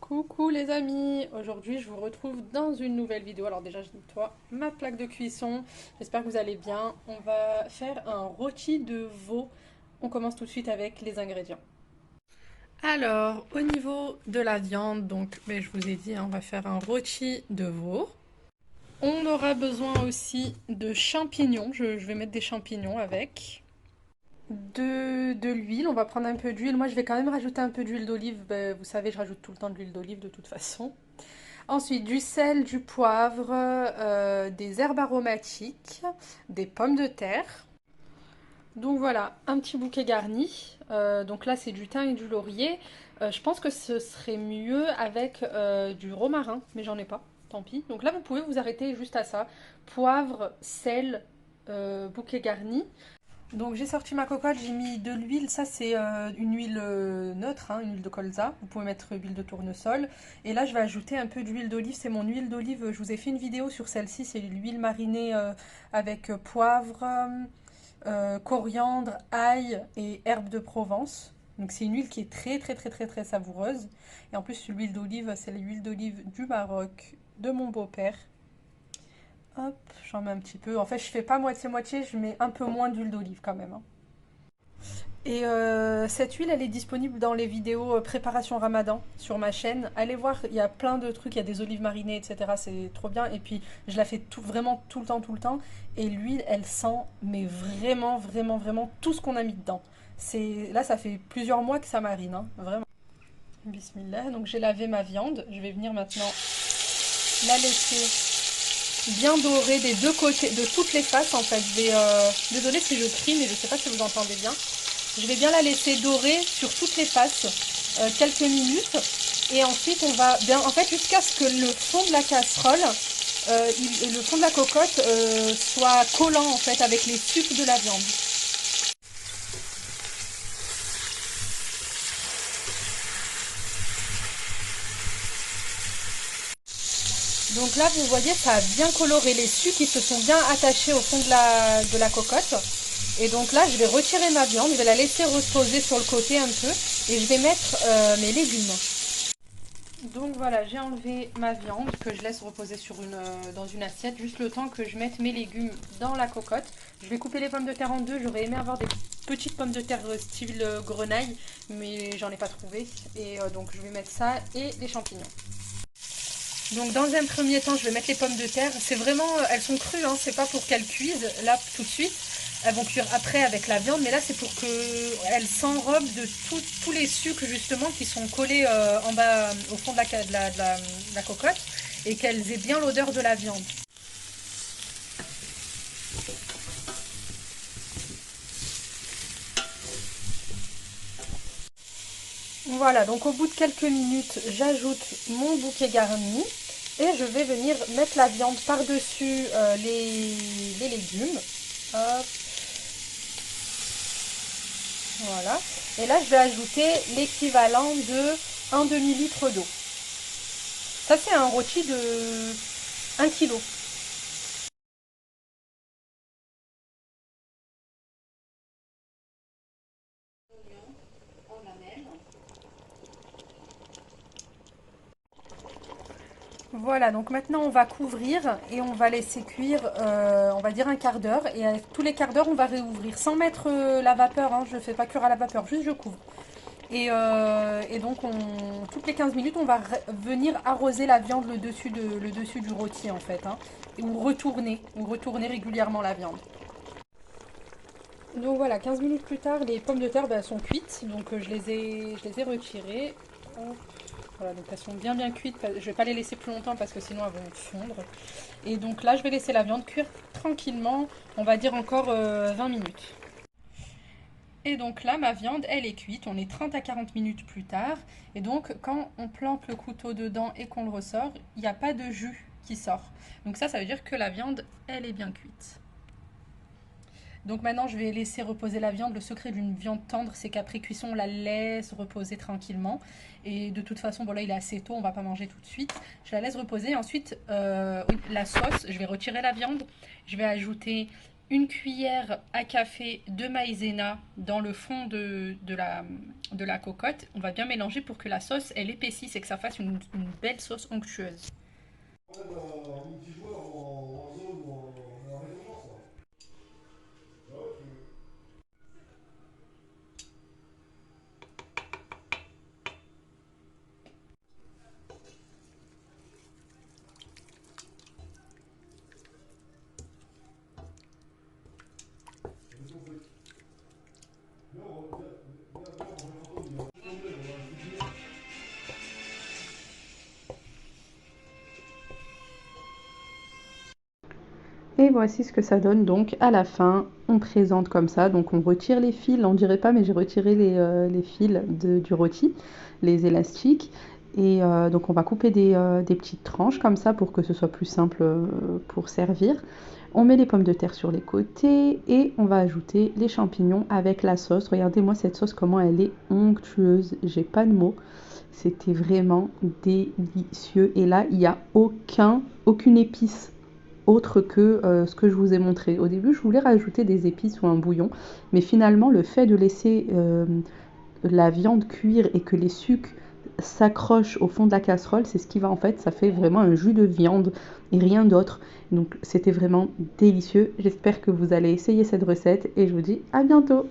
Coucou les amis, aujourd'hui je vous retrouve dans une nouvelle vidéo. Alors déjà je nettoie ma plaque de cuisson, j'espère que vous allez bien. On va faire un rôti de veau. On commence tout de suite avec les ingrédients. Alors au niveau de la viande, donc je vous ai dit, on va faire un rôti de veau. On aura besoin aussi de champignons, je vais mettre des champignons avec. De l'huile, on va prendre un peu d'huile. Moi je vais quand même rajouter un peu d'huile d'olive, vous savez je rajoute tout le temps de l'huile d'olive de toute façon. Ensuite, du sel, du poivre, des herbes aromatiques, des pommes de terre. Donc voilà, un petit bouquet garni. Donc là, c'est du thym et du laurier. Je pense que ce serait mieux avec du romarin, mais j'en ai pas, tant pis. Donc là, vous pouvez vous arrêter juste à ça. Poivre, sel, bouquet garni. Donc j'ai sorti ma cocotte, j'ai mis de l'huile, ça c'est une huile neutre, hein, une huile de colza, vous pouvez mettre huile de tournesol. Et là je vais ajouter un peu d'huile d'olive, c'est mon huile d'olive, je vous ai fait une vidéo sur celle-ci, c'est l'huile marinée avec poivre, coriandre, ail et herbes de Provence. Donc c'est une huile qui est très très très très très savoureuse. Et en plus l'huile d'olive, c'est l'huile d'olive du Maroc, de mon beau-père. Hop, j'en mets un petit peu. En fait, je fais pas moitié-moitié, je mets un peu moins d'huile d'olive quand même, hein. Et cette huile, elle est disponible dans les vidéos préparation ramadan sur ma chaîne. Allez voir, il y a plein de trucs, il y a des olives marinées, etc. C'est trop bien. Et puis, je la fais vraiment tout le temps, tout le temps. Et l'huile, elle sent, mais vraiment, vraiment, vraiment tout ce qu'on a mis dedans. Là, ça fait plusieurs mois que ça marine, hein, vraiment. Bismillah. Donc, j'ai lavé ma viande. Je vais venir maintenant la laisser bien dorée des deux côtés, de toutes les faces en fait. Désolée si je crie, mais je sais pas si vous entendez bien. Je vais bien la laisser dorer sur toutes les faces quelques minutes. Et ensuite, on va bien, en fait, jusqu'à ce que le fond de la casserole, le fond de la cocotte soit collant en fait avec les sucs de la viande. Donc là, vous voyez, ça a bien coloré les sucs qui se sont bien attachés au fond de la cocotte. Et donc là, je vais retirer ma viande, je vais la laisser reposer sur le côté un peu et je vais mettre mes légumes. Donc voilà, j'ai enlevé ma viande que je laisse reposer dans une assiette, juste le temps que je mette mes légumes dans la cocotte. Je vais couper les pommes de terre en deux, j'aurais aimé avoir des petites pommes de terre style grenaille, mais j'en ai pas trouvé. Et donc je vais mettre ça et les champignons. Donc dans un premier temps, je vais mettre les pommes de terre. C'est vraiment, elles sont crues, hein, c'est pas pour qu'elles cuisent là tout de suite. Elles vont cuire après avec la viande, mais là c'est pour qu'elles s'enrobent de tous les sucres justement qui sont collés en bas au fond de la cocotte et qu'elles aient bien l'odeur de la viande. Voilà, donc au bout de quelques minutes, j'ajoute mon bouquet garni et je vais venir mettre la viande par-dessus les légumes. Hop. Voilà. Et là, je vais ajouter l'équivalent de un demi-litre d'eau. Ça, c'est un rôti de 1 kg. Voilà, donc maintenant on va couvrir et on va laisser cuire, on va dire un quart d'heure. Et avec tous les quarts d'heure, on va réouvrir sans mettre la vapeur, hein, je ne fais pas cuire à la vapeur, juste je couvre. Et donc, toutes les 15 minutes, on va venir arroser la viande le dessus du rôti en fait, hein, ou retourner régulièrement la viande. Donc voilà, 15 minutes plus tard, les pommes de terre sont cuites, donc je les ai retirées. Hop. Voilà, donc elles sont bien cuites. Je vais pas les laisser plus longtemps parce que sinon elles vont fondre. Et donc là, je vais laisser la viande cuire tranquillement, on va dire encore 20 minutes. Et donc là, ma viande, elle est cuite. On est 30 à 40 minutes plus tard. Et donc, quand on plante le couteau dedans et qu'on le ressort, il n'y a pas de jus qui sort. Donc ça veut dire que la viande, elle est bien cuite. Donc maintenant, je vais laisser reposer la viande. Le secret d'une viande tendre, c'est qu'après cuisson, on la laisse reposer tranquillement. Et de toute façon, bon là, il est assez tôt, on va pas manger tout de suite. Je la laisse reposer. Ensuite, oui, la sauce, je vais retirer la viande. Je vais ajouter une cuillère à café de maïzena dans le fond de la cocotte. On va bien mélanger pour que la sauce, elle épaississe et que ça fasse une belle sauce onctueuse. En multijoueur ou en zone ou en récompense, quoi. Ah ouais, tu fais ton truc. Viens, on fait photo, on va se dire. Et voici ce que ça donne donc à la fin. On présente comme ça, donc on retire les fils, on dirait pas, mais j'ai retiré les fils du rôti, les élastiques. Et donc on va couper des petites tranches comme ça pour que ce soit plus simple pour servir. On met les pommes de terre sur les côtés et on va ajouter les champignons avec la sauce. Regardez-moi cette sauce, comment elle est onctueuse, j'ai pas de mots. C'était vraiment délicieux. Et là, il n'y a aucune épice autre que ce que je vous ai montré. Au début, je voulais rajouter des épices ou un bouillon, mais finalement, le fait de laisser la viande cuire et que les sucs s'accrochent au fond de la casserole, c'est ce qui va en fait, ça fait vraiment un jus de viande et rien d'autre. Donc c'était vraiment délicieux. J'espère que vous allez essayer cette recette et je vous dis à bientôt.